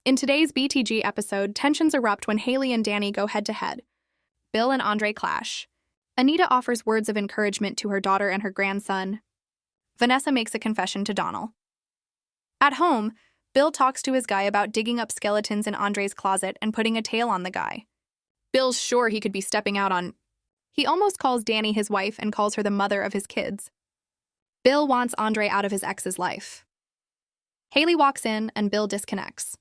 In today's BTG episode, tensions erupt when Hayley and Dani go head-to-head. Bill and Andre clash. Anita offers words of encouragement to her daughter and her grandson. Vanessa makes a confession to Donald. At home, Bill talks to his guy about digging up skeletons in Andre's closet and putting a tail on the guy. Bill's sure he could be stepping out on... He almost calls Dani his wife and calls her the mother of his kids. Bill wants Andre out of his ex's life. Hayley walks in and Bill disconnects.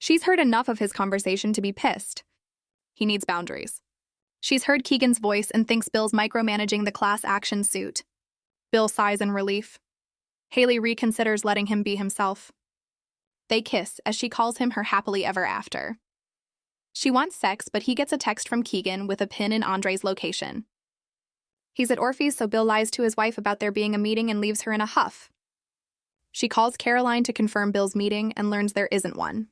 She's heard enough of his conversation to be pissed. He needs boundaries. She's heard Keegan's voice and thinks Bill's micromanaging the class action suit. Bill sighs in relief. Hayley reconsiders letting him be himself. They kiss as she calls him her happily ever after. She wants sex, but he gets a text from Keegan with a pin in Andre's location. He's at Orphe's, so Bill lies to his wife about there being a meeting and leaves her in a huff. She calls Caroline to confirm Bill's meeting and learns there isn't one.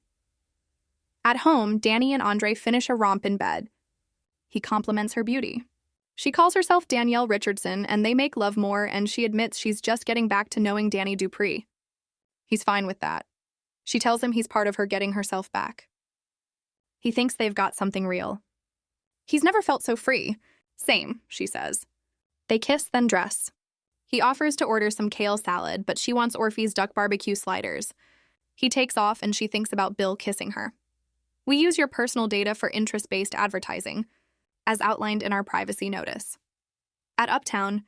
At home, Dani and Andre finish a romp in bed. He compliments her beauty. She calls herself Danielle Richardson, and they make love more, and she admits she's just getting back to knowing Dani Dupree. He's fine with that. She tells him he's part of her getting herself back. He thinks they've got something real. He's never felt so free. Same, she says. They kiss, then dress. He offers to order some kale salad, but she wants Orphe's duck barbecue sliders. He takes off, and she thinks about Bill kissing her. We use your personal data for interest-based advertising, as outlined in our privacy notice. At Uptown,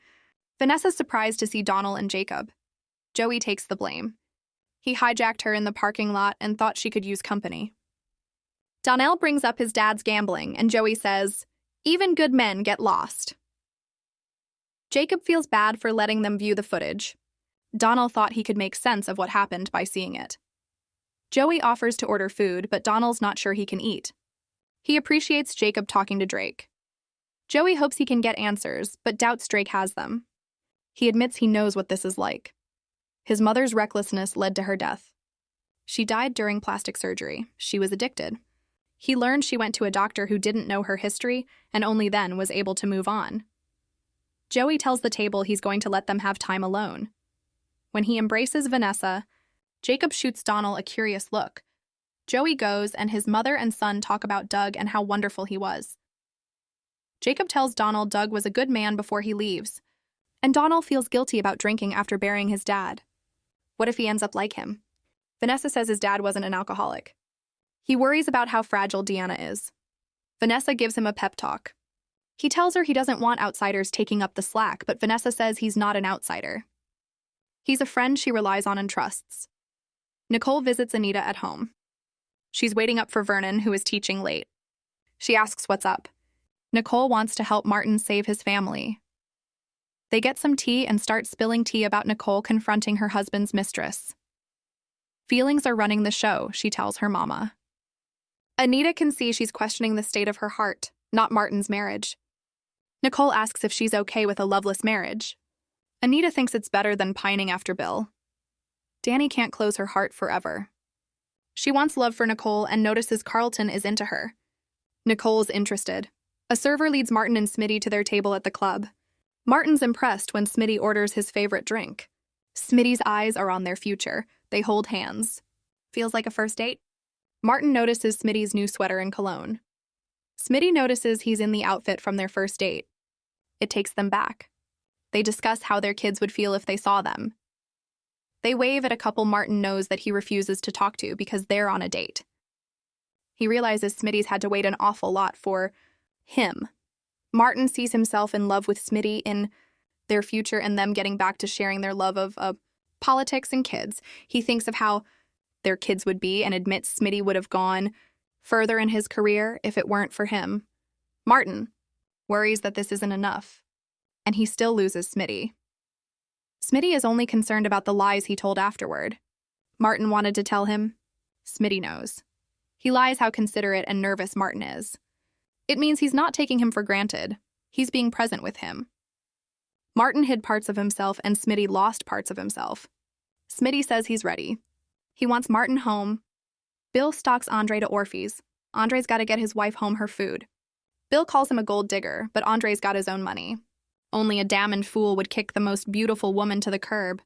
Vanessa's surprised to see Donald and Jacob. Joey takes the blame. He hijacked her in the parking lot and thought she could use company. Donnell brings up his dad's gambling, and Joey says, "Even good men get lost." Jacob feels bad for letting them view the footage. Donald thought he could make sense of what happened by seeing it. Joey offers to order food, but Donald's not sure he can eat. He appreciates Jacob talking to Drake. Joey hopes he can get answers, but doubts Drake has them. He admits he knows what this is like. His mother's recklessness led to her death. She died during plastic surgery. She was addicted. He learned she went to a doctor who didn't know her history and only then was able to move on. Joey tells the table he's going to let them have time alone. When he embraces Vanessa, Jacob shoots Donald a curious look. Joey goes, and his mother and son talk about Doug and how wonderful he was. Jacob tells Donald Doug was a good man before he leaves, and Donald feels guilty about drinking after burying his dad. What if he ends up like him? Vanessa says his dad wasn't an alcoholic. He worries about how fragile Deanna is. Vanessa gives him a pep talk. He tells her he doesn't want outsiders taking up the slack, but Vanessa says he's not an outsider. He's a friend she relies on and trusts. Nicole visits Anita at home. She's waiting up for Vernon, who is teaching late. She asks what's up. Nicole wants to help Martin save his family. They get some tea and start spilling tea about Nicole confronting her husband's mistress. Feelings are running the show, she tells her mama. Anita can see she's questioning the state of her heart, not Martin's marriage. Nicole asks if she's okay with a loveless marriage. Anita thinks it's better than pining after Bill. Dani can't close her heart forever. She wants love for Nicole and notices Carlton is into her. Nicole's interested. A server leads Martin and Smitty to their table at the club. Martin's impressed when Smitty orders his favorite drink. Smitty's eyes are on their future. They hold hands. Feels like a first date? Martin notices Smitty's new sweater and cologne. Smitty notices he's in the outfit from their first date. It takes them back. They discuss how their kids would feel if they saw them. They wave at a couple Martin knows that he refuses to talk to because they're on a date. He realizes Smitty's had to wait an awful lot for him. Martin sees himself in love with Smitty in their future and them getting back to sharing their love of politics and kids. He thinks of how their kids would be and admits Smitty would have gone further in his career if it weren't for him. Martin worries that this isn't enough, and he still loses Smitty. Smitty is only concerned about the lies he told afterward. Martin wanted to tell him. Smitty knows. He lies how considerate and nervous Martin is. It means he's not taking him for granted. He's being present with him. Martin hid parts of himself and Smitty lost parts of himself. Smitty says he's ready. He wants Martin home. Bill stalks Andre to Orphe's. Andre's got to get his wife home her food. Bill calls him a gold digger, but Andre's got his own money. Only a damned fool would kick the most beautiful woman to the curb.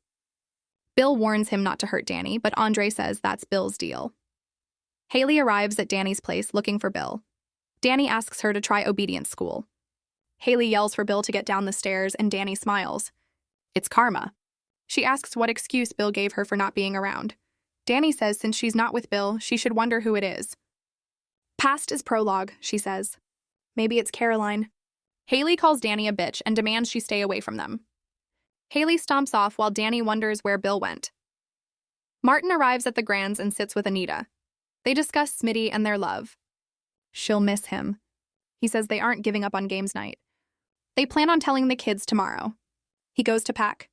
Bill warns him not to hurt Dani, but Andre says that's Bill's deal. Hayley arrives at Dani's place looking for Bill. Dani asks her to try obedience school. Hayley yells for Bill to get down the stairs, and Dani smiles. It's karma. She asks what excuse Bill gave her for not being around. Dani says since she's not with Bill, she should wonder who it is. Past is prologue, she says. Maybe it's Caroline. Hayley calls Dani a bitch and demands she stay away from them. Hayley stomps off while Dani wonders where Bill went. Martin arrives at the Grands and sits with Anita. They discuss Smitty and their love. She'll miss him. He says they aren't giving up on games night. They plan on telling the kids tomorrow. He goes to pack.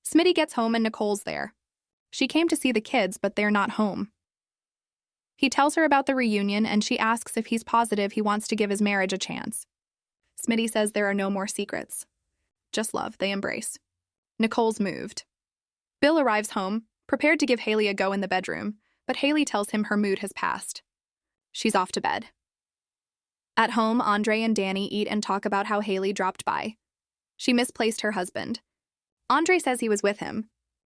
Smitty gets home and Nicole's there. She came to see the kids, but they're not home. He tells her about the reunion, and she asks if he's positive he wants to give his marriage a chance. Smitty says there are no more secrets. Just love, they embrace. Nicole's moved. Bill arrives home, prepared to give Hayley a go in the bedroom, but Hayley tells him her mood has passed. She's off to bed. At home, Andre and Dani eat and talk about how Hayley dropped by. She misplaced her husband. Andre says he was with him,